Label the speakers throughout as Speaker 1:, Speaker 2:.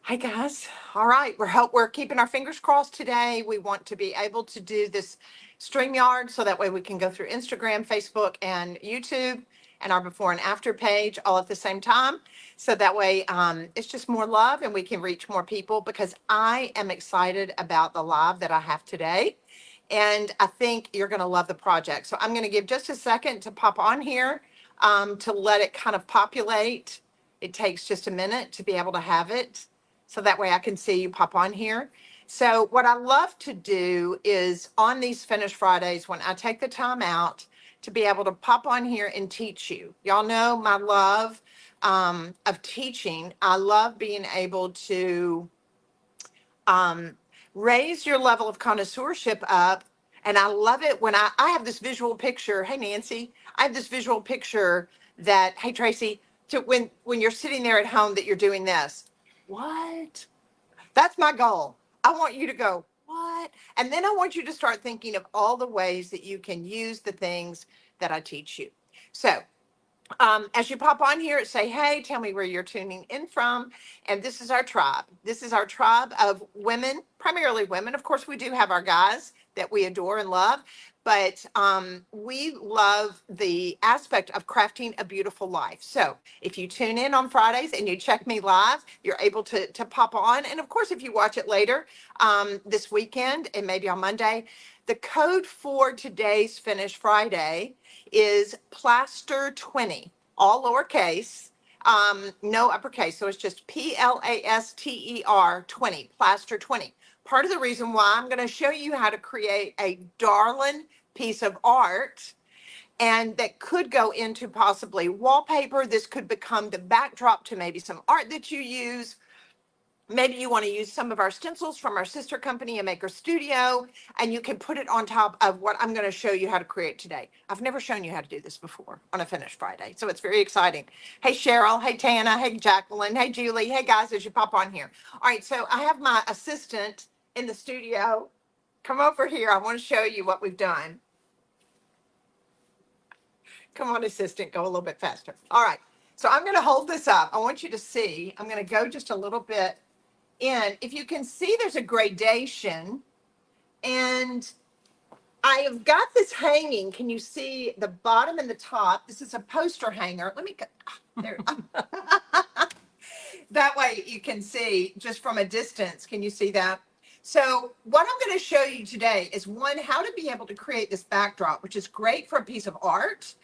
Speaker 1: Hi guys. All right, we're keeping our fingers crossed today. We want to be able to do this StreamYard so that way we can go through Instagram, Facebook, and YouTube and our before and after page all at the same time. So that way it's just more love and we can reach more people because I am excited about the live that I have today. And I think you're going to love the project. So I'm going to give just a second to pop on here to let it kind of populate. It takes just a minute to be able to have it. So that way I can see you pop on here. So what I love to do is on these Finish Fridays, when I take the time out to be able to pop on here and teach you. Y'all know my love of teaching. I love being able to um, raise your level of connoisseurship up. And I love it when I have this visual picture. Hey, Nancy, I have this visual picture that, hey, Tracy, to when you're sitting there at home that you're doing this. What? That's my goal. I want you to go, what? And then I want you to start thinking of all the ways that you can use the things that I teach you. So as you pop on here, say, hey, tell me where you're tuning in from. And this is our tribe. This is our tribe of women, primarily women. Of course, we do have our guys that we adore and love, but we love the aspect of crafting a beautiful life. So if you tune in on Fridays and you check me live, you're able to pop on. And of course, if you watch it later this weekend and maybe on Monday, the code for today's Finish Friday is Plaster 20, all lowercase, no uppercase. So it's just Plaster 20, Plaster 20. Part of the reason why I'm going to show you how to create a darling piece of art and that could go into possibly wallpaper. This could become the backdrop to maybe some art that you use. Maybe you want to use some of our stencils from our sister company, A Maker Studio, and you can put it on top of what I'm going to show you how to create today. I've never shown you how to do this before on a Finish Friday, so it's very exciting. Hey, Cheryl. Hey, Tana. Hey, Jacqueline. Hey, Julie. Hey, guys, as you pop on here. All right, so I have my assistant in the studio. Come over here. I want to show you what we've done. Come on, assistant, go a little bit faster. All right, so I'm going to hold this up. I want you to see. I'm going to go just a little bit in. If you can see, there's a gradation, and I have got this hanging. Can you see the bottom and the top? This is a poster hanger. Let me go there. That way you can see just from a distance. Can you see that? So what I'm going to show you today is one, how to be able to create this backdrop, which is great for a piece of art.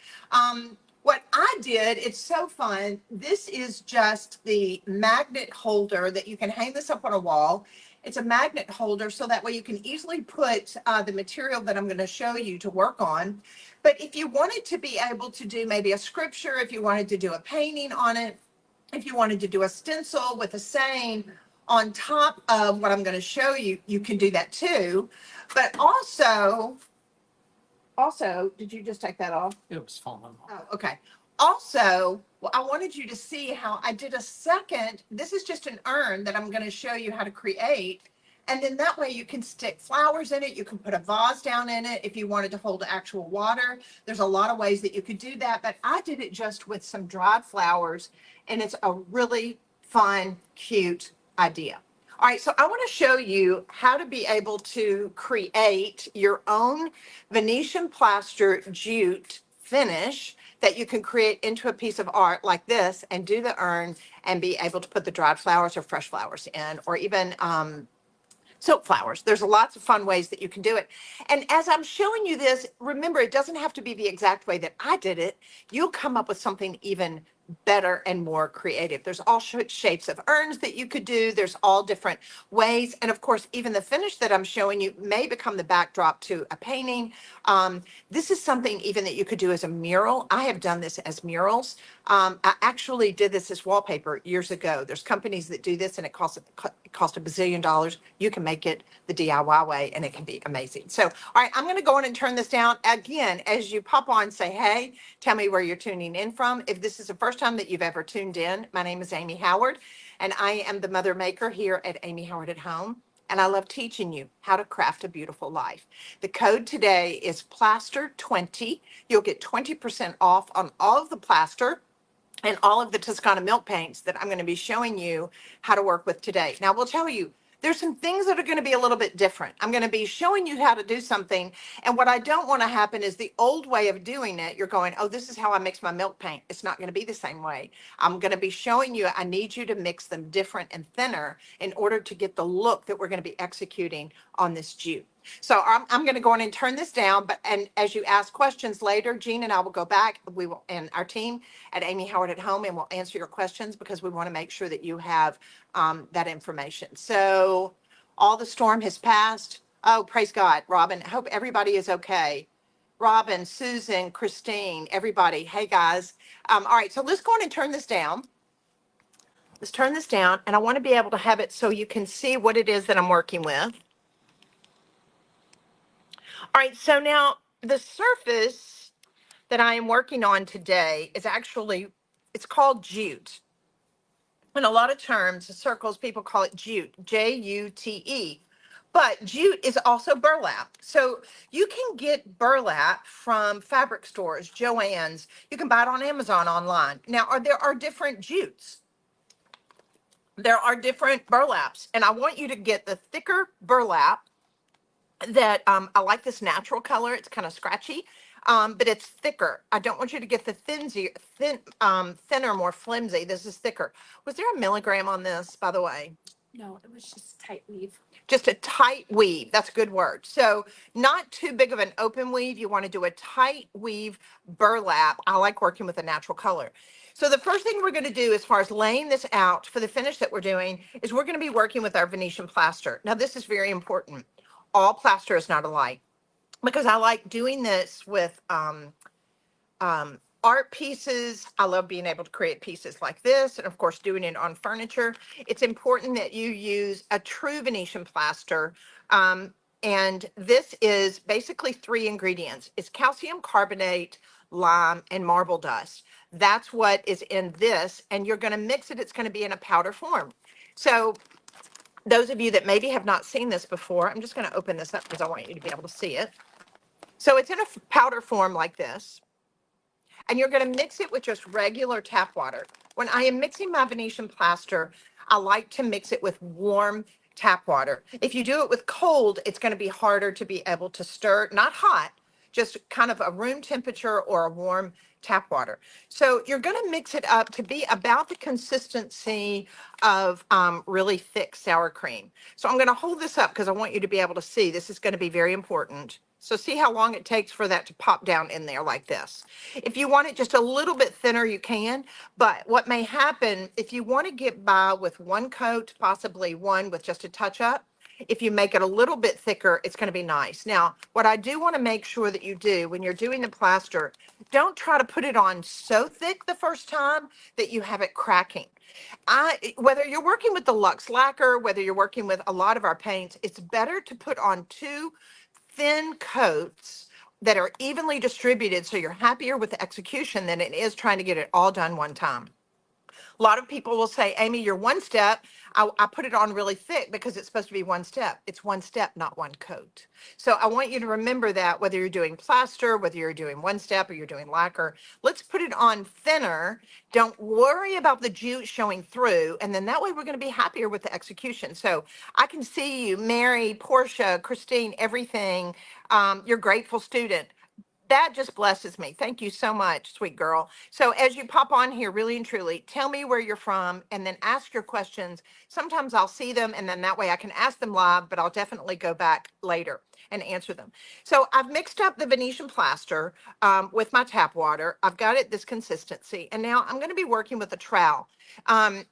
Speaker 1: What I did, it's so fun. This is just the magnet holder that you can hang this up on a wall. It's a magnet holder, so that way you can easily put the material that I'm going to show you to work on. But if you wanted to be able to do maybe a scripture, if you wanted to do a painting on it, if you wanted to do a stencil with a saying on top of what I'm going to show you, you can do that too. But also, did you just take that off?
Speaker 2: It was falling off.
Speaker 1: Oh, okay. Also, well, I wanted you to see how I did a second. This is just an urn that I'm going to show you how to create. And then that way you can stick flowers in it. You can put a vase down in it if you wanted to hold actual water. There's a lot of ways that you could do that, but I did it just with some dried flowers, and it's a really fun, cute idea. All right, so I want to show you how to be able to create your own Venetian plaster jute finish that you can create into a piece of art like this and do the urn and be able to put the dried flowers or fresh flowers in, or even silk flowers. There's lots of fun ways that you can do it. And as I'm showing you this, remember, it doesn't have to be the exact way that I did it. You'll come up with something even better and more creative. There's all shapes of urns that you could do. There's all different ways. And of course, even the finish that I'm showing you may become the backdrop to a painting. This is something even that you could do as a mural. I have done this as murals. I actually did this as wallpaper years ago. There's companies that do this and it costs $1 bazillion. You can make it the DIY way and it can be amazing. So, all right, I'm going to go on and turn this down. Again, as you pop on, say, hey, tell me where you're tuning in from. If this is the first time that you've ever tuned in, my name is Amy Howard, and I am the mother maker here at Amy Howard at Home. And I love teaching you how to craft a beautiful life. The code today is Plaster 20. You'll get 20% off on all of the plaster. and all of the Toscana milk paints that I'm going to be showing you how to work with today. Now, we'll tell you, there's some things that are going to be a little bit different. I'm going to be showing you how to do something. And what I don't want to happen is the old way of doing it. You're going, oh, this is how I mix my milk paint. It's not going to be the same way. I'm going to be showing you, I need you to mix them different and thinner in order to get the look that we're going to be executing on this jute. So I'm going to go on and turn this down, but and as you ask questions later, Jean and I will go back. We will, and our team at Amy Howard at Home, and we'll answer your questions because we want to make sure that you have that information. So all the storm has passed. Oh, praise God, Robin. I hope everybody is okay. Robin, Susan, Christine, everybody. Hey guys. All right, so let's go on and turn this down. Let's turn this down, and I want to be able to have it so you can see what it is that I'm working with. All right, so now the surface that I am working on today is actually, it's called jute. In a lot of terms, the circles, people call it jute, Jute. But jute is also burlap. So you can get burlap from fabric stores, Joann's. You can buy it on Amazon online. Now, there are different jutes. There are different burlaps. And I want you to get the thicker burlap that I like this natural color. It's kind of scratchy, but it's thicker. I don't want you to get the thinner, more flimsy. This is thicker. Was there a milligram on this, by the way?
Speaker 2: No, it was just tight weave.
Speaker 1: Just a tight weave. That's a good word. So not too big of an open weave. You want to do a tight weave burlap. I like working with a natural color. So the first thing we're going to do as far as laying this out for the finish that we're doing is we're going to be working with our Venetian plaster. Now this is very important. All plaster is not alike because I like doing this with art pieces. I love being able to create pieces like this, and of course doing it on furniture. It's important that you use a true Venetian plaster. And this is basically 3 ingredients. It's calcium carbonate, lime, and marble dust. That's what is in this, and you're going to mix it. It's going to be in a powder form. So those of you that maybe have not seen this before, I'm just going to open this up because I want you to be able to see it. So it's in a powder form like this. And you're going to mix it with just regular tap water. When I am mixing my Venetian plaster, I like to mix it with warm tap water. If you do it with cold, it's going to be harder to be able to stir, not hot, just kind of a room temperature or a warm tap water. So you're going to mix it up to be about the consistency of really thick sour cream. So I'm going to hold this up because I want you to be able to see. This is going to be very important. So see how long it takes for that to pop down in there like this. If you want it just a little bit thinner, you can. But what may happen, if you want to get by with one coat, possibly one with just a touch up, if you make it a little bit thicker, it's going to be nice. Now, what I do want to make sure that you do when you're doing the plaster, don't try to put it on so thick the first time that you have it cracking. Whether you're working with the Luxe lacquer, whether you're working with a lot of our paints, it's better to put on 2 thin coats that are evenly distributed so you're happier with the execution than it is trying to get it all done one time. A lot of people will say, Amy, you're one step. I put it on really thick because it's supposed to be one step. It's one step, not one coat. So I want you to remember that whether you're doing plaster, whether you're doing one step or you're doing lacquer, let's put it on thinner. Don't worry about the jute showing through. And then that way we're going to be happier with the execution. So I can see you, Mary, Portia, Christine, everything. Your grateful student. That just blesses me. Thank you so much, sweet girl. So as you pop on here, really and truly, tell me where you're from and then ask your questions. Sometimes I'll see them and then that way I can ask them live, but I'll definitely go back later and answer them. So I've mixed up the Venetian plaster with my tap water. I've got it this consistency. And now I'm going to be working with a trowel.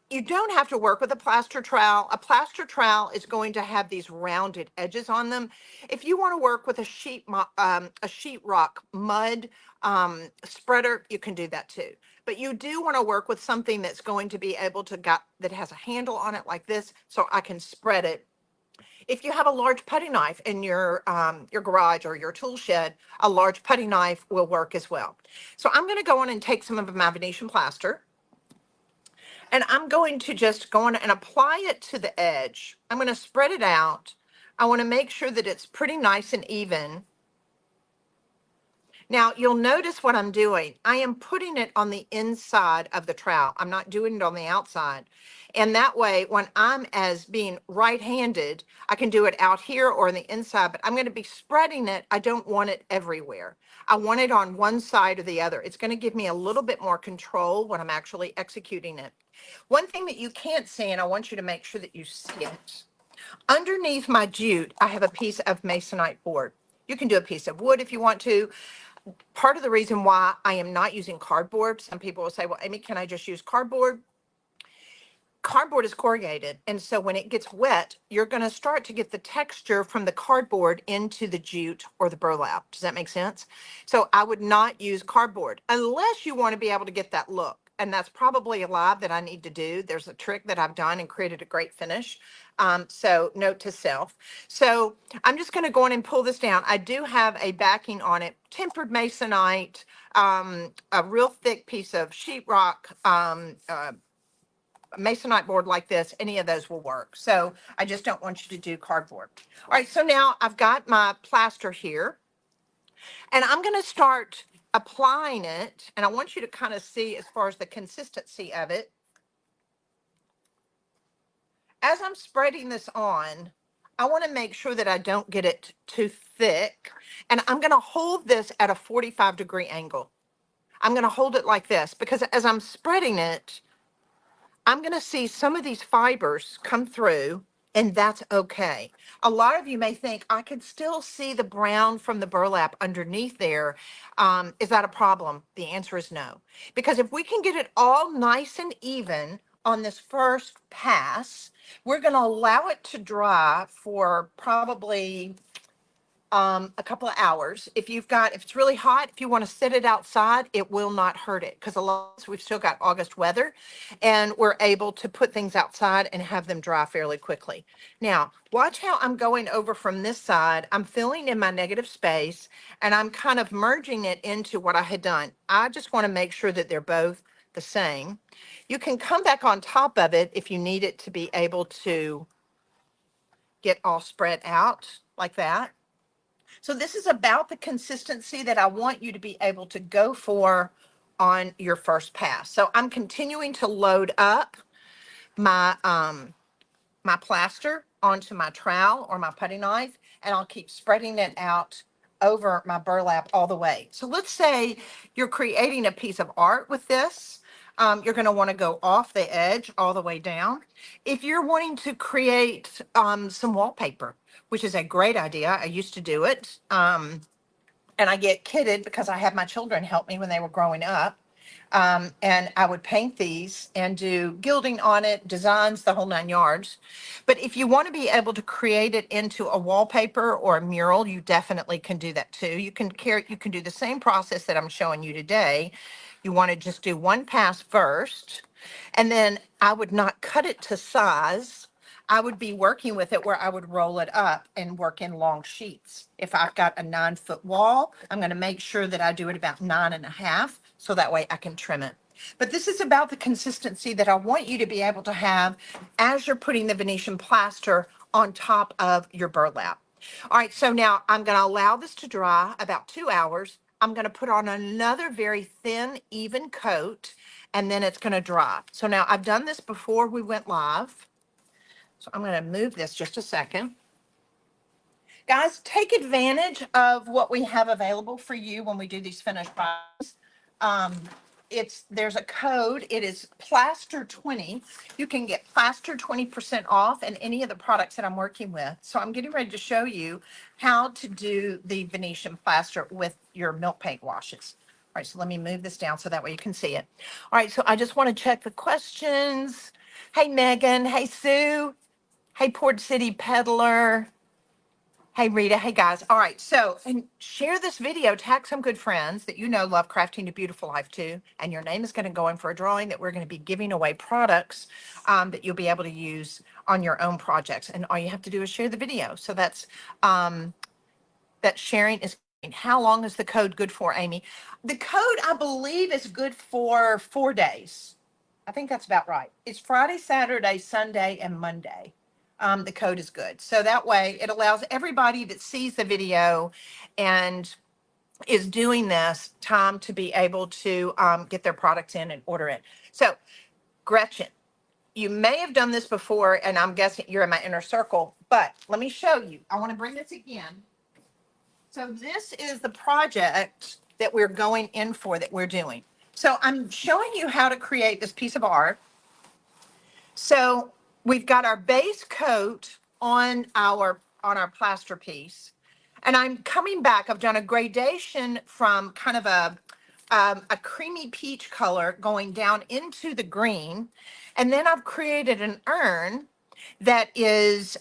Speaker 1: You don't have to work with a plaster trowel. A plaster trowel is going to have these rounded edges on them. If you want to work with a sheetrock mud spreader, you can do that too. But you do want to work with something that's going to be able to that has a handle on it like this, so I can spread it. If you have a large putty knife in your garage or your tool shed, a large putty knife will work as well. So I'm going to go on and take some of my Venetian plaster. And I'm going to just go on and apply it to the edge. I'm going to spread it out. I want to make sure that it's pretty nice and even. Now, you'll notice what I'm doing. I am putting it on the inside of the trowel. I'm not doing it on the outside. And that way, when I'm as being right-handed, I can do it out here or on the inside, but I'm going to be spreading it. I don't want it everywhere. I want it on one side or the other. It's going to give me a little bit more control when I'm actually executing it. One thing that you can't see, and I want you to make sure that you see it, underneath my jute, I have a piece of masonite board. You can do a piece of wood if you want to. Part of the reason why I am not using cardboard, some people will say, well, Amy, can I just use cardboard? Cardboard is corrugated. And so when it gets wet, you're going to start to get the texture from the cardboard into the jute or the burlap. Does that make sense? So I would not use cardboard unless you want to be able to get that look. And that's probably a lie that I need to do. There's a trick that I've done and created a great finish. So note to self. So I'm just going to go in and pull this down. I do have a backing on it, tempered masonite, a real thick piece of sheetrock, masonite board like this, any of those will work. So I just don't want you to do cardboard. All right, so now I've got my plaster here and I'm going to start applying it. And I want you to kind of see as far as the consistency of it. As I'm spreading this on, I want to make sure that I don't get it too thick. And I'm going to hold this at a 45-degree angle. I'm going to hold it like this because as I'm spreading it, I'm going to see some of these fibers come through, and that's okay. A lot of you may think, I can still see the brown from the burlap underneath there. Is that a problem? The answer is no. Because if we can get it all nice and even on this first pass, we're going to allow it to dry for probably a couple of hours. If it's really hot, if you want to sit it outside, it will not hurt it because we've still got August weather and we're able to put things outside and have them dry fairly quickly. Now, watch how I'm going over from this side. I'm filling in my negative space and I'm kind of merging it into what I had done. I just want to make sure that they're both the same. You can come back on top of it if you need it to be able to get all spread out like that. So this is about the consistency that I want you to be able to go for on your first pass. So I'm continuing to load up my my plaster onto my trowel or my putty knife, and I'll keep spreading it out over my burlap all the way. So let's say you're creating a piece of art with this. You're going to want to go off the edge all the way down. If you're wanting to create some wallpaper, which is a great idea, I used to do it. And I get kidded because I had my children help me when they were growing up. And I would paint these and do gilding on it, designs, the whole 9 yards. But if you want to be able to create it into a wallpaper or a mural, you definitely can do that too. You can do the same process that I'm showing you today. You want to just do one pass first, and then I would not cut it to size. I would be working with it where I would roll it up and work in long sheets. If I've got a 9-foot wall, I'm going to make sure that I do it about 9.5 so that way I can trim it. But this is about the consistency that I want you to be able to have as you're putting the Venetian plaster on top of your burlap. All right, so now I'm going to allow this to dry about 2 hours. I'm going to put on another very thin, even coat, and then it's going to dry. So now I've done this before we went live. So I'm going to move this just a second. Guys, take advantage of what we have available for you when we do these finished products. There's a code. It is Plaster 20. You can get Plaster 20% off in any of the products that I'm working with. So I'm getting ready to show you how to do the Venetian plaster with your milk paint washes. All right, so let me move this down so that way you can see it. All right, so I just want to check the questions. Hey, Megan. Hey, Sue. Hey, Port City Peddler. Hey, Rita. Hey, guys. All right. So, and share this video. Tag some good friends that you know love crafting a beautiful life too. And your name is going to go in for a drawing that we're going to be giving away products that you'll be able to use on your own projects. And all you have to do is share the video. So that sharing is. How long is the code good for, Amy? The code, I believe, is good for 4 days. I think that's about right. It's Friday, Saturday, Sunday, and Monday. The code is good. So that way it allows everybody that sees the video and is doing this time to be able to get their products in and order it. So, Gretchen, you may have done this before, and I'm guessing you're in my inner circle, but let me show you. I want to bring this again. So this is the project that we're going in for, that we're doing. So I'm showing you how to create this piece of art. So we've got our base coat on our plaster piece. And I'm coming back, I've done a gradation from kind of a creamy peach color going down into the green. And then I've created an urn that is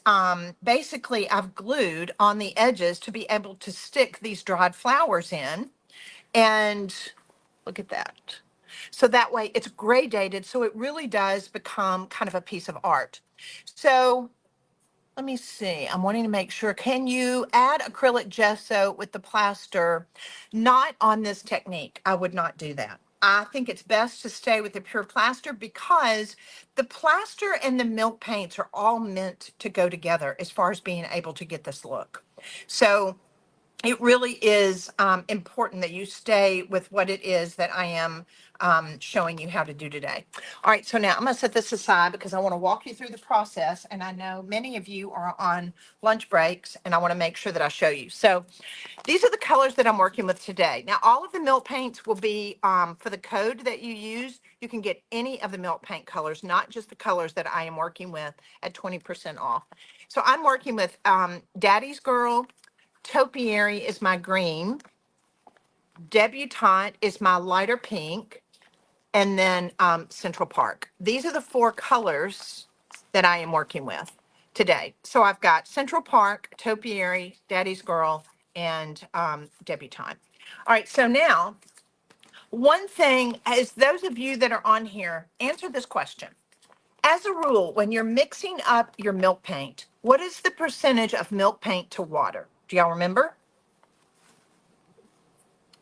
Speaker 1: basically I've glued on the edges to be able to stick these dried flowers in. And look at that. So that way it's gradated, so it really does become kind of a piece of art. So let me see. I'm wanting to make sure. Can you add acrylic gesso with the plaster? Not on this technique. I would not do that. I think it's best to stay with the pure plaster because the plaster and the milk paints are all meant to go together as far as being able to get this look. So it really is important that you stay with what it is that I am showing you how to do today. All right, so now I'm going to set this aside because I want to walk you through the process, and I know many of you are on lunch breaks, and I want to make sure that I show you. So these are the colors that I'm working with today. Now, all of the milk paints will be for the code that you use. You can get any of the milk paint colors, not just the colors that I am working with, at 20% off. So I'm working with Daddy's Girl, Topiary is my green, Debutante is my lighter pink, and then Central Park. These are the four colors that I am working with today. So I've got Central Park, Topiary, Daddy's Girl, and Debutante. All right, so now one thing is, those of you that are on here, answer this question. As a rule, when you're mixing up your milk paint, what is the percentage of milk paint to water? Do y'all remember?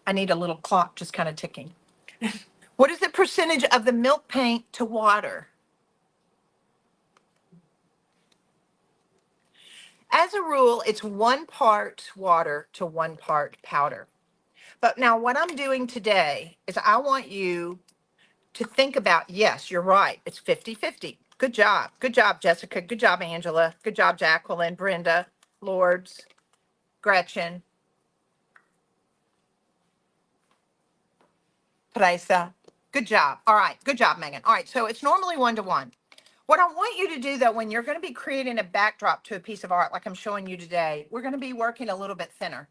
Speaker 1: I need a little clock just kind of ticking. What is the percentage of the milk paint to water? As a rule, it's 1 part water to 1 part powder. But now what I'm doing today is I want you to think about, yes, you're right. It's 50-50. Good job. Good job, Jessica. Good job, Angela. Good job, Jacqueline, Brenda, Lords, Gretchen, Teresa. Good job. All right. Good job, Megan. All right. So it's normally 1-to-1. What I want you to do, though, when you're going to be creating a backdrop to a piece of art like I'm showing you today, we're going to be working a little bit thinner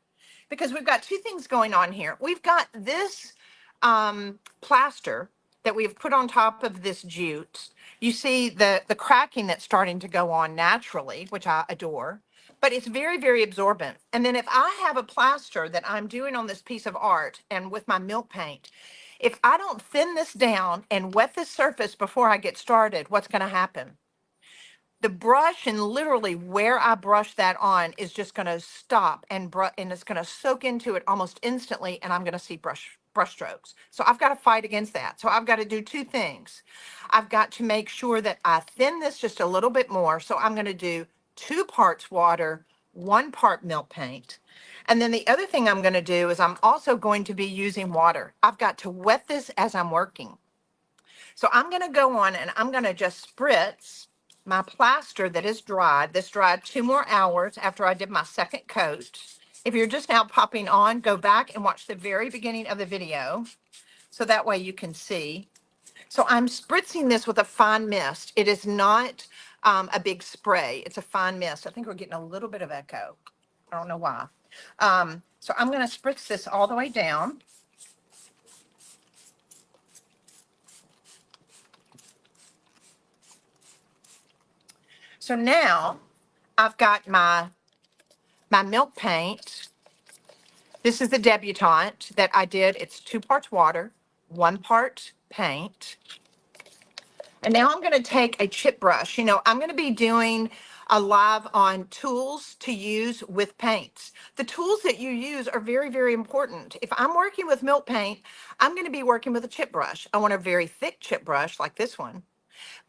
Speaker 1: because we've got two things going on here. We've got this plaster that we've put on top of this jute. You see the cracking that's starting to go on naturally, which I adore, but it's very, very absorbent. And then if I have a plaster that I'm doing on this piece of art and with my milk paint, if I don't thin this down and wet the surface before I get started, what's going to happen? The brush and literally where I brush that on is just going to stop and it's going to soak into it almost instantly, and I'm going to see brush strokes. So I've got to fight against that. So I've got to do two things. I've got to make sure that I thin this just a little bit more. So I'm going to do 2 parts water, 1 part milk paint. And then the other thing I'm going to do is I'm also going to be using water. I've got to wet this as I'm working. So I'm going to go on and I'm going to just spritz my plaster that is dried. This dried 2 more hours after I did my second coat. If you're just now popping on, go back and watch the very beginning of the video so that way you can see. So I'm spritzing this with a fine mist. It is not a big spray. It's a fine mist. I think we're getting a little bit of echo. I don't know why. So I'm going to spritz this all the way down. So now I've got my milk paint. This is the Debutante that I did. It's 2 parts water, 1 part paint. And now I'm going to take a chip brush. You know, I'm going to be doing a live on tools to use with paints. The tools that you use are very, very important. If I'm working with milk paint, I'm going to be working with a chip brush. I want a very thick chip brush like this one,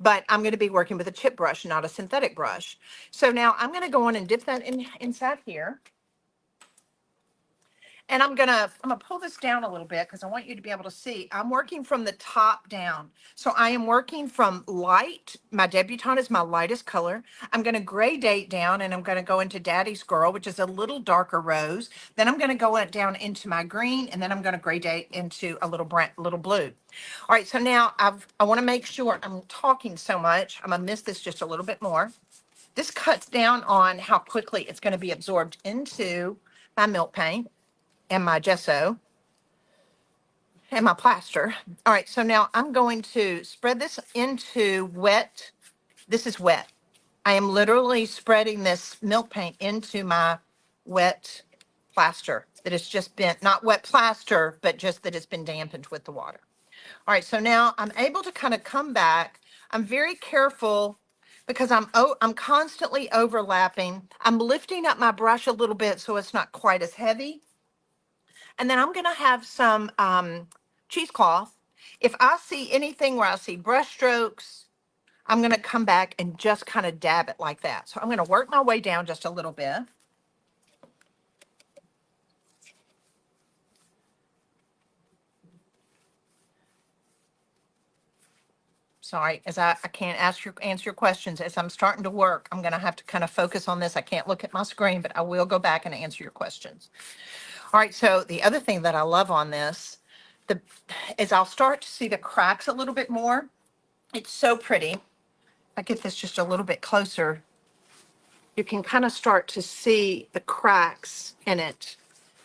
Speaker 1: but I'm going to be working with a chip brush, not a synthetic brush. So now I'm going to go on and dip that inside here. And I'm gonna pull this down a little bit because I want you to be able to see. I'm working from the top down. So I am working from light. My debutante is my lightest color. I'm gonna gradate down and I'm gonna go into Daddy's Girl, which is a little darker rose. Then I'm gonna go down into my green, and then I'm gonna gradate into a little little blue. All right, so now I wanna make sure I'm talking so much. I'm gonna miss this just a little bit more. This cuts down on how quickly it's gonna be absorbed into my milk paint and my gesso and my plaster. All right, so now I'm going to spread this into wet. This is wet. I am literally spreading this milk paint into my wet plaster that has just been, not wet plaster, but just that it's been dampened with the water. All right, so now I'm able to kind of come back. I'm very careful because I'm constantly overlapping. I'm lifting up my brush a little bit so it's not quite as heavy. And then I'm gonna have some cheesecloth. If I see anything where I see brush strokes, I'm gonna come back and just kind of dab it like that. So I'm gonna work my way down just a little bit. Sorry, as I can't answer your questions. As I'm starting to work, I'm gonna have to kind of focus on this. I can't look at my screen, but I will go back and answer your questions. All right, so the other thing that I love on this, is I'll start to see the cracks a little bit more. It's so pretty. I get this just a little bit closer. You can kind of start to see the cracks in it.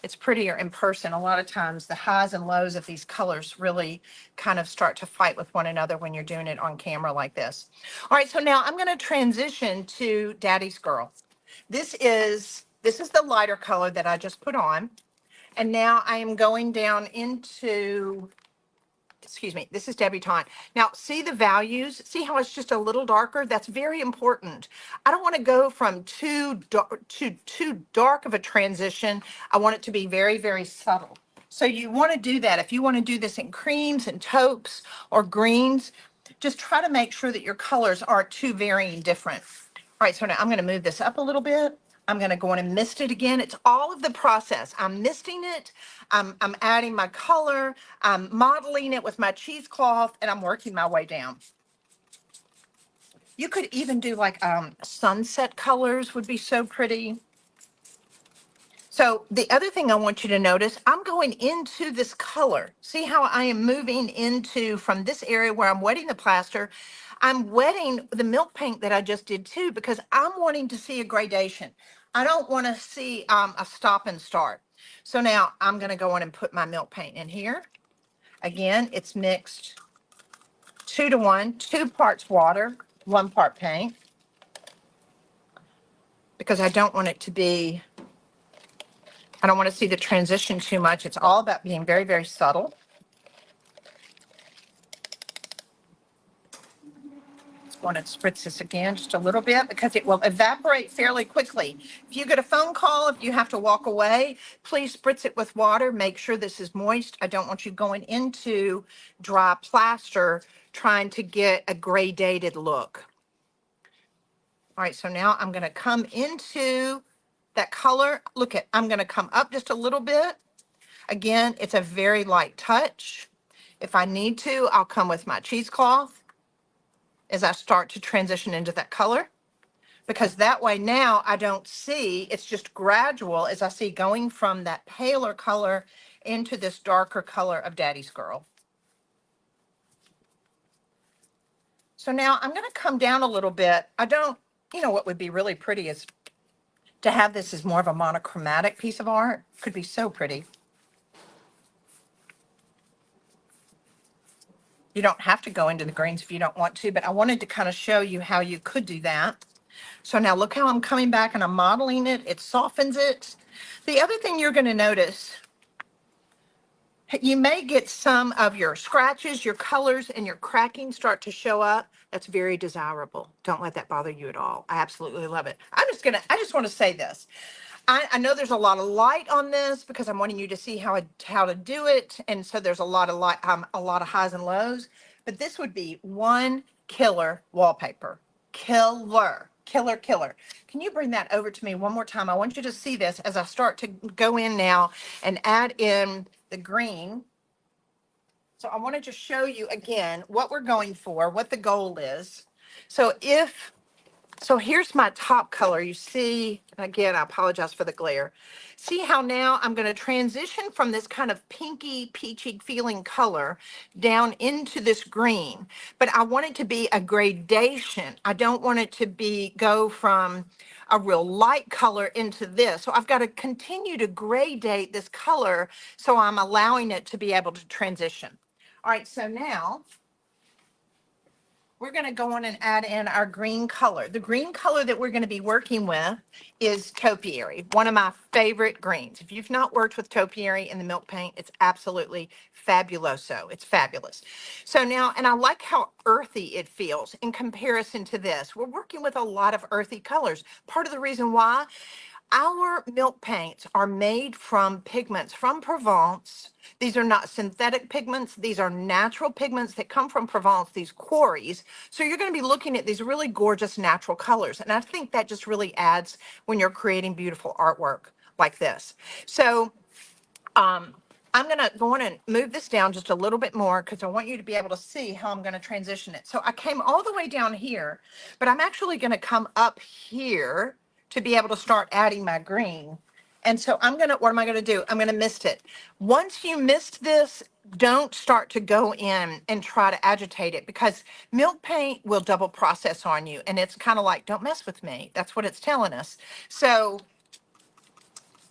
Speaker 1: It's prettier in person. A lot of times the highs and lows of these colors really kind of start to fight with one another when you're doing it on camera like this. All right, so now I'm going to transition to Daddy's Girl. This is the lighter color that I just put on. And now I am going down into, excuse me, this is debutante. Now, see the values? See how it's just a little darker? That's very important. I don't want to go from too dark of a transition. I want it to be very, very subtle. So you want to do that. If you want to do this in creams and taupes or greens, just try to make sure that your colors aren't too varying different. All right, so now I'm going to move this up a little bit. I'm going to go in and mist it again. It's all of the process. I'm misting it. I'm adding my color. I'm modeling it with my cheesecloth, and I'm working my way down. You could even do like sunset colors would be so pretty. So the other thing I want you to notice, I'm going into this color. See how I am moving into from this area where I'm wetting the plaster. I'm wetting the milk paint that I just did too, because I'm wanting to see a gradation. I don't want to see a stop and start. So now I'm going to go in and put my milk paint in here. Again, it's mixed 2-to-1, 2 parts water, 1 part paint, because I don't want it to be, I don't want to see the transition too much. It's all about being very, very subtle. Want to spritz this again just a little bit because it will evaporate fairly quickly. If you get a phone call, if you have to walk away, please spritz it with water. Make sure this is moist. I don't want you going into dry plaster trying to get a gradated look. All right, so now I'm going to come into that color. Look at, I'm going to come up just a little bit. Again, it's a very light touch. If I need to, I'll come with my cheesecloth as I start to transition into that color, because that way now I don't see, it's just gradual as I see going from that paler color into this darker color of Daddy's Girl. So now I'm going to come down a little bit. What would be really pretty is to have this as more of a monochromatic piece of art. Could be so pretty. You don't have to go into the greens if you don't want to, but I wanted to kind of show you how you could do that. So now look how I'm coming back and I'm modeling it. It softens it. The other thing you're going to notice, you may get some of your scratches, your colors, and your cracking start to show up. That's very desirable. Don't let that bother you at all. I absolutely love it. I just want to say this. I know there's a lot of light on this because I'm wanting you to see how to do it. And so there's a lot of light, a lot of highs and lows, but this would be one killer wallpaper. Killer. killer, killer. Can you bring that over to me one more time? I want you to see this as I start to go in now and add in the green. So I want to just show you again what we're going for, what the goal is. So here's my top color. You see, and again, I apologize for the glare. See how now I'm going to transition from this kind of pinky, peachy feeling color down into this green. But I want it to be a gradation. I don't want it to go from a real light color into this. So I've got to continue to gradate this color so I'm allowing it to be able to transition. All right, so now we're going to go on and add in our green color. The green color that we're going to be working with is Topiary, one of my favorite greens. If you've not worked with Topiary in the milk paint, it's absolutely fabuloso. It's fabulous. So now, and I like how earthy it feels in comparison to this. We're working with a lot of earthy colors. Part of the reason why our milk paints are made from pigments from Provence. These are not synthetic pigments. These are natural pigments that come from Provence, these quarries. So you're going to be looking at these really gorgeous natural colors. And I think that just really adds when you're creating beautiful artwork like this. So I'm going to go on and move this down just a little bit more because I want you to be able to see how I'm going to transition it. So I came all the way down here, but I'm actually going to come up here to be able to start adding my green. And so what am I going to do? I'm going to mist it. Once you mist this, don't start to go in and try to agitate it because milk paint will double process on you. And it's kind of like, don't mess with me. That's what it's telling us. So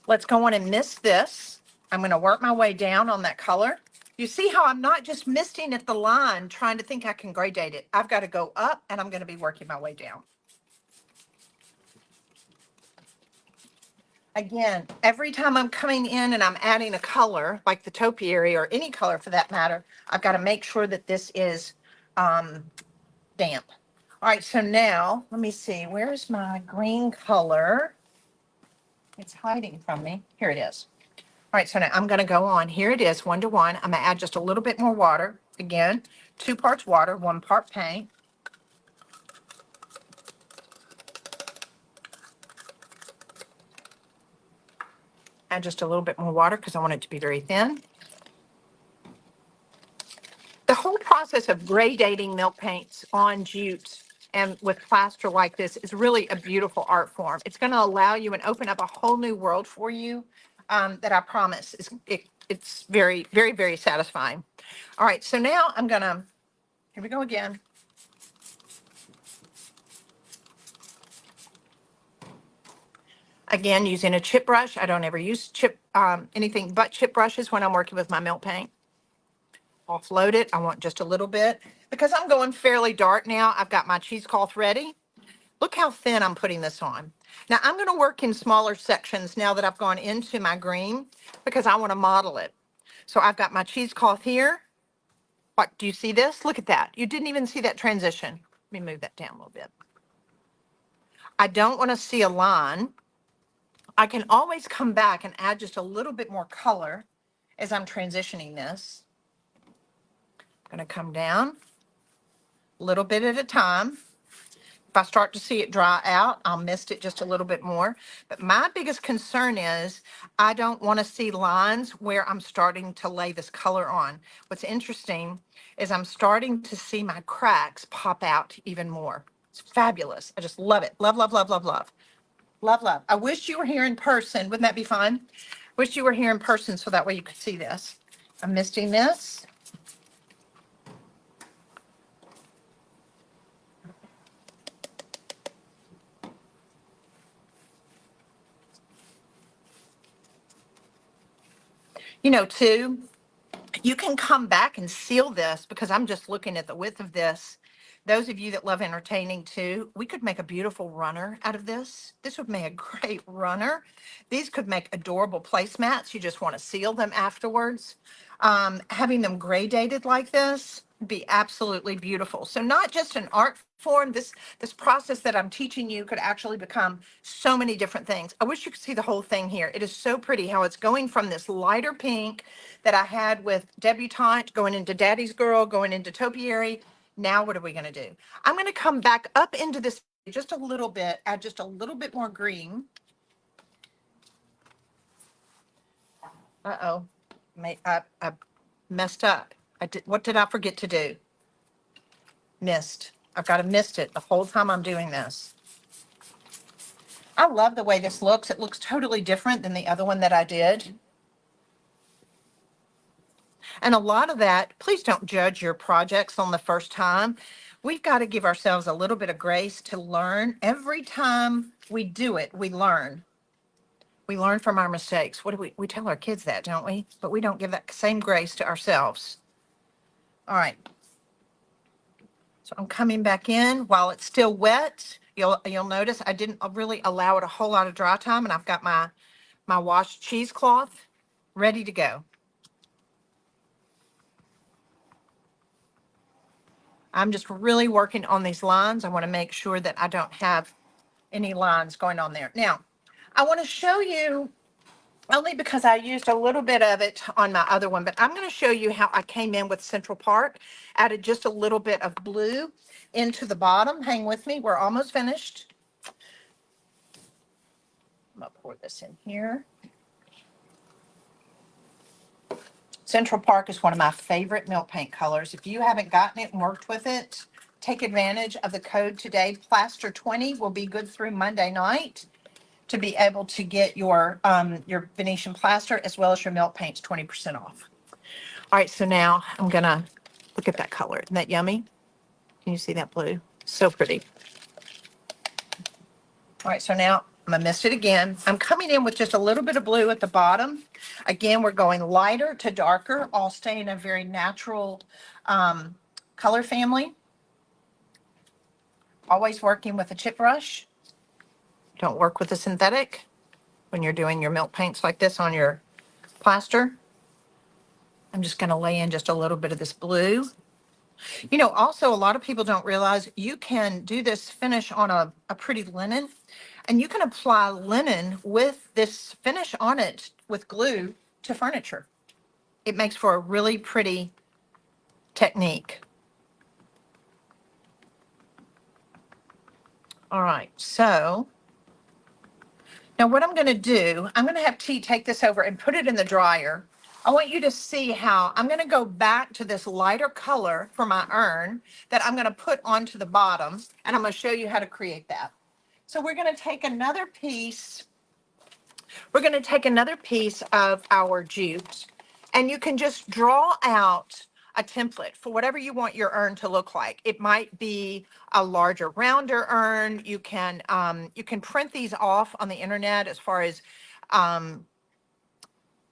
Speaker 1: let's go on and mist this. I'm going to work my way down on that color. You see how I'm not just misting at the line, trying to think I can gradate it. I've got to go up and I'm going to be working my way down. Again, every time I'm coming in and I'm adding a color, like the topiary or any color for that matter, I've got to make sure that this is damp. All right, so now, let me see, where's my green color? It's hiding from me. Here it is. All right, so now I'm going to go on. Here it is, 1:1. I'm going to add just a little bit more water. Again, 2 parts water, 1 part paint. Add just a little bit more water because I want it to be very thin. The whole process of gradating milk paints on jute and with plaster like this is really a beautiful art form. It's going to allow you and open up a whole new world for you that I promise it's very, very, very satisfying. All right, so now I'm going to, here we go again. Again, using a chip brush. I don't ever use anything but chip brushes when I'm working with my milk paint. Offload it. I want just a little bit. Because I'm going fairly dark now, I've got my cheesecloth ready. Look how thin I'm putting this on. Now I'm going to work in smaller sections now that I've gone into my green because I want to model it. So I've got my cheesecloth here. What, do you see this? Look at that. You didn't even see that transition. Let me move that down a little bit. I don't want to see a line. I can always come back and add just a little bit more color as I'm transitioning this. I'm going to come down a little bit at a time. If I start to see it dry out, I'll mist it just a little bit more. But my biggest concern is I don't want to see lines where I'm starting to lay this color on. What's interesting is I'm starting to see my cracks pop out even more. It's fabulous. I just love it. Love, love, love, love, love. Love, love. I wish you were here in person. Wouldn't that be fun? Wish you were here in person so that way you could see this. I'm misting this. You know, too, you can come back and seal this because I'm just looking at the width of this. Those of you that love entertaining too, we could make a beautiful runner out of this. This would make a great runner. These could make adorable placemats. You just want to seal them afterwards. Having them gradated like this would be absolutely beautiful. So not just an art form, this process that I'm teaching you could actually become so many different things. I wish you could see the whole thing here. It is so pretty how it's going from this lighter pink that I had with Debutante, going into Daddy's Girl, going into Topiary. Now what are we going to do? I'm going to come back up into this just a little bit, add just a little bit more green. Uh-oh, I messed up. What did I forget to do? Missed. I've got to mist it the whole time I'm doing this. I love the way this looks. It looks totally different than the other one that I did. And a lot of that, please don't judge your projects on the first time. We've got to give ourselves a little bit of grace to learn. Every time we do it, we learn. We learn from our mistakes. What do we tell our kids that, don't we? But we don't give that same grace to ourselves. All right. So I'm coming back in while it's still wet. You'll notice I didn't really allow it a whole lot of dry time, and I've got my washed cheesecloth ready to go. I'm just really working on these lines. I want to make sure that I don't have any lines going on there. Now, I want to show you, only because I used a little bit of it on my other one, but I'm going to show you how I came in with Central Park, added just a little bit of blue into the bottom. Hang with me. We're almost finished. I'm going to pour this in here. Central Park is one of my favorite milk paint colors. If you haven't gotten it and worked with it, take advantage of the code today. Plaster 20 will be good through Monday night to be able to get your Venetian plaster as well as your milk paints 20% off. All right, so now I'm gonna look at that color. Isn't that yummy? Can you see that blue? So pretty. All right, so now I'm gonna mist it again. I'm coming in with just a little bit of blue at the bottom. Again, we're going lighter to darker, all staying a very natural color family. Always working with a chip brush. Don't work with a synthetic when you're doing your milk paints like this on your plaster. I'm just gonna lay in just a little bit of this blue. You know, also a lot of people don't realize you can do this finish on a pretty linen, and you can apply linen with this finish on it with glue to furniture. It makes for a really pretty technique. All right, so now what I'm going to do, I'm going to have T take this over and put it in the dryer. I want you to see how I'm going to go back to this lighter color for my urn that I'm going to put onto the bottom, and I'm going to show you how to create that. So we're going to take another piece. We're going to take another piece of our jute, and you can just draw out a template for whatever you want your urn to look like. It might be a larger, rounder urn. You can print these off on the internet as far as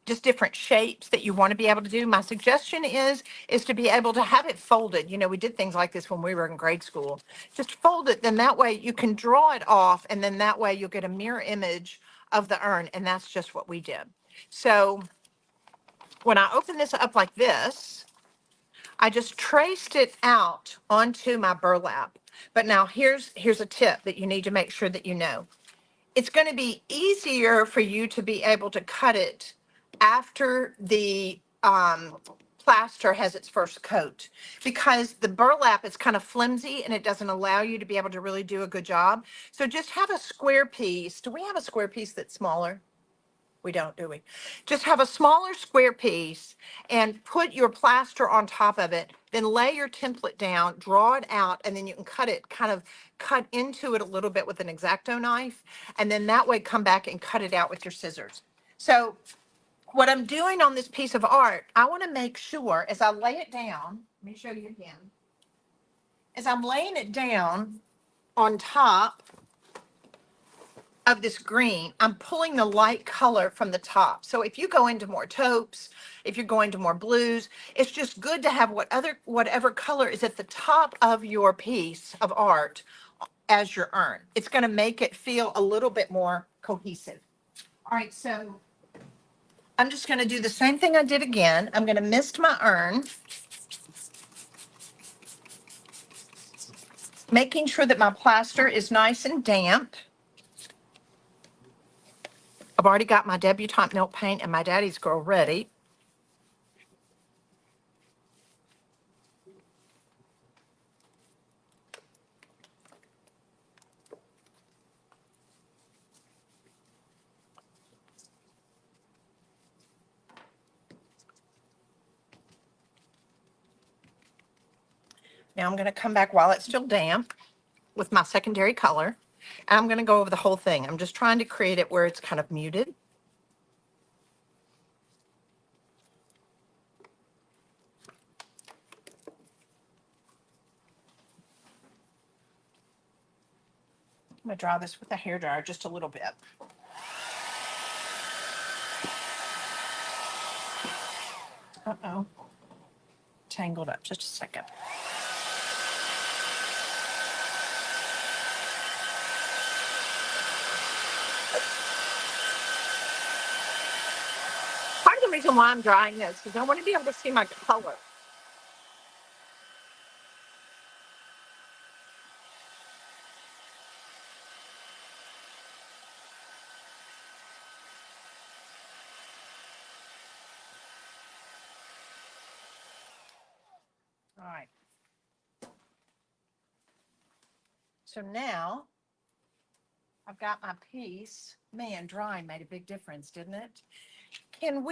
Speaker 1: just different shapes that you want to be able to do. My suggestion is to be able to have it folded. You know, we did things like this when we were in grade school. Just fold it, then that way you can draw it off, and then that way you'll get a mirror image of the urn, and that's just what we did. So when I open this up like this, I just traced it out onto my burlap. But now here's a tip that you need to make sure that you know. It's going to be easier for you to be able to cut it after the plaster has its first coat, because the burlap is kind of flimsy and it doesn't allow you to be able to really do a good job. So just have a square piece. Do we have a square piece that's smaller? We don't, do we? Just have a smaller square piece and put your plaster on top of it, then lay your template down, draw it out, and then you can cut it, kind of cut into it a little bit with an X-Acto knife, and then that way come back and cut it out with your scissors. So what I'm doing on this piece of art, I want to make sure as I lay it down, let me show you again, as I'm laying it down on top of this green, I'm pulling the light color from the top. So if you go into more taupes, if you're going to more blues, it's just good to have whatever color is at the top of your piece of art as your urn. It's going to make it feel a little bit more cohesive. All right, so I'm just going to do the same thing I did again. I'm going to mist my urn, making sure that my plaster is nice and damp. I've already got my debutante milk paint and my daddy's girl ready. Now I'm going to come back while it's still damp with my secondary color. And I'm going to go over the whole thing. I'm just trying to create it where it's kind of muted. I'm going to dry this with a hairdryer just a little bit. Uh-oh. Tangled up. Just a second. Part of the reason why I'm drying this is I want to be able to see my color. All right. So now I've got my piece. Man, drying made a big difference, didn't it? I'm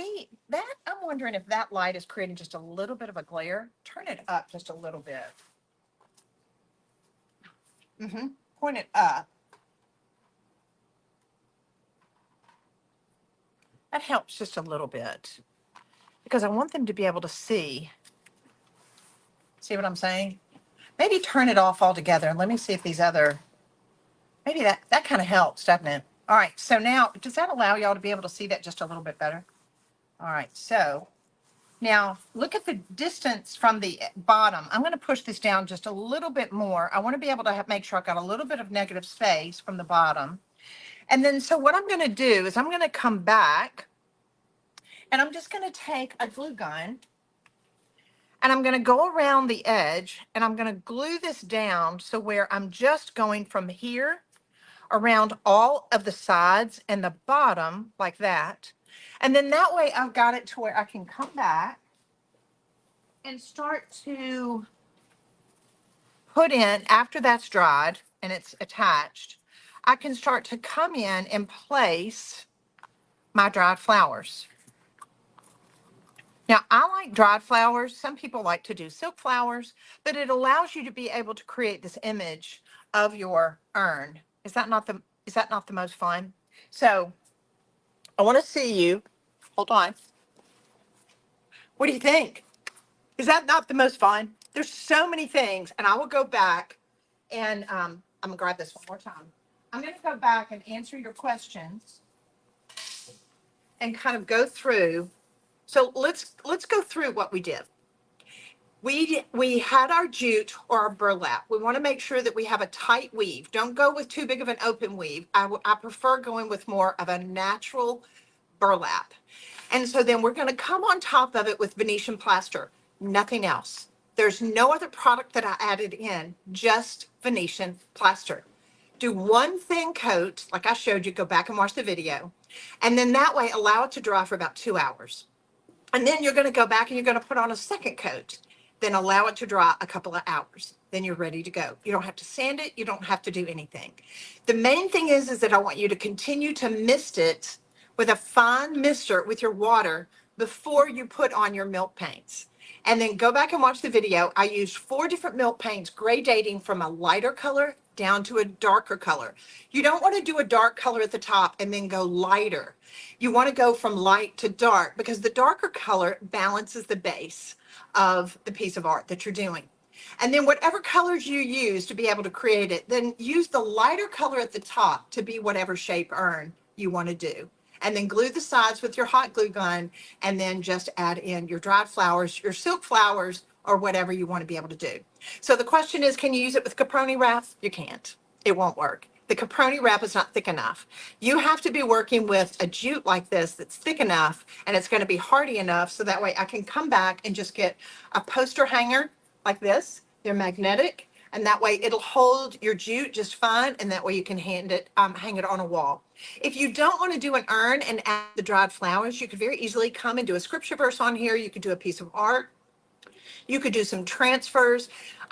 Speaker 1: wondering if that light is creating just a little bit of a glare. Turn it up just a little bit. Point it up. That helps just a little bit because I want them to be able to see. See what I'm saying? Maybe turn it off altogether and let me see if these other, maybe that kind of helps, doesn't it? All right, so now, does that allow y'all to be able to see that just a little bit better? All right, so now look at the distance from the bottom. I'm going to push this down just a little bit more. I want to be able to make sure I've got a little bit of negative space from the bottom. And then, so what I'm going to do is I'm going to come back and I'm just going to take a glue gun and I'm going to go around the edge and I'm going to glue this down so where I'm just going from here around all of the sides and the bottom like that. And then that way I've got it to where I can come back and start to put in, after that's dried and it's attached, I can start to come in and place my dried flowers. Now, I like dried flowers. Some people like to do silk flowers, but it allows you to be able to create this image of your urn. Is that not the most fun? So I want to see you. Hold on. What do you think? Is that not the most fun? There's so many things, and I will go back and I'm gonna grab this one more time. I'm gonna go back and answer your questions and kind of go through. So let's go through what we did. We had our jute or our burlap. We want to make sure that we have a tight weave. Don't go with too big of an open weave. I prefer going with more of a natural burlap. And so then we're going to come on top of it with Venetian plaster, nothing else. There's no other product that I added in, just Venetian plaster. Do one thin coat, like I showed you, go back and watch the video. And then that way, allow it to dry for about 2 hours. And then you're going to go back and you're going to put on a second coat, then allow it to dry a couple of hours. Then you're ready to go. You don't have to sand it. You don't have to do anything. The main thing is that I want you to continue to mist it with a fine mister with your water before you put on your milk paints. And then go back and watch the video. I used 4 different milk paints, gradating from a lighter color down to a darker color. You don't want to do a dark color at the top and then go lighter. You want to go from light to dark because the darker color balances the base of the piece of art that you're doing. And then whatever colors you use to be able to create it, then use the lighter color at the top to be whatever shape urn you want to do. And then glue the sides with your hot glue gun and then just add in your dried flowers, your silk flowers, or whatever you want to be able to do. So the question is, can you use it with caproni wrap? You can't. It won't work. The caproni wrap is not thick enough. You have to be working with a jute like this that's thick enough and it's going to be hardy enough so that way I can come back and just get a poster hanger like this. They're magnetic and that way it'll hold your jute just fine and that way you can hang it on a wall. If you don't want to do an urn and add the dried flowers, you could very easily come and do a scripture verse on here. You could do a piece of art. You could do some transfers.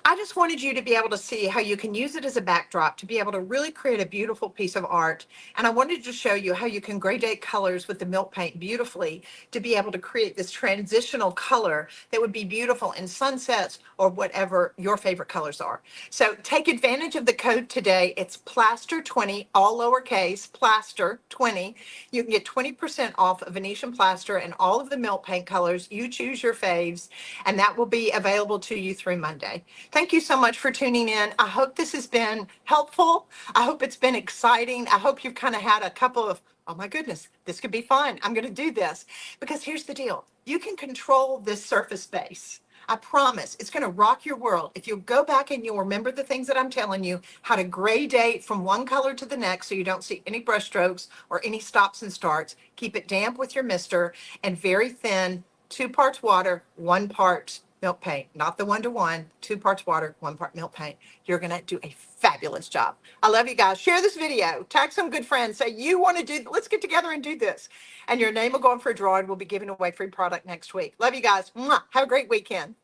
Speaker 1: I just wanted you to be able to see how you can use it as a backdrop to be able to really create a beautiful piece of art. And I wanted to show you how you can gradate colors with the milk paint beautifully to be able to create this transitional color that would be beautiful in sunsets or whatever your favorite colors are. So take advantage of the code today. It's Plaster20, all lowercase, Plaster20. You can get 20% off of Venetian Plaster and all of the milk paint colors. You choose your faves, and that will be available to you through Monday. Thank you so much for tuning in. I hope this has been helpful. I hope it's been exciting. I hope you've kind of had a couple of, oh my goodness, this could be fun. I'm going to do this. Because here's the deal. You can control this surface base. I promise it's going to rock your world. If you'll go back and you'll remember the things that I'm telling you, how to gradate from one color to the next so you don't see any brush strokes or any stops and starts. Keep it damp with your mister and very thin, 2 parts water, 1 part milk paint, not the 1-to-1, 2 parts water, 1 part milk paint. You're going to do a fabulous job. I love you guys. Share this video. Tag some good friends. Say you want to do, let's get together and do this. And your name will go in for a draw and we'll be giving away free product next week. Love you guys. Mwah. Have a great weekend.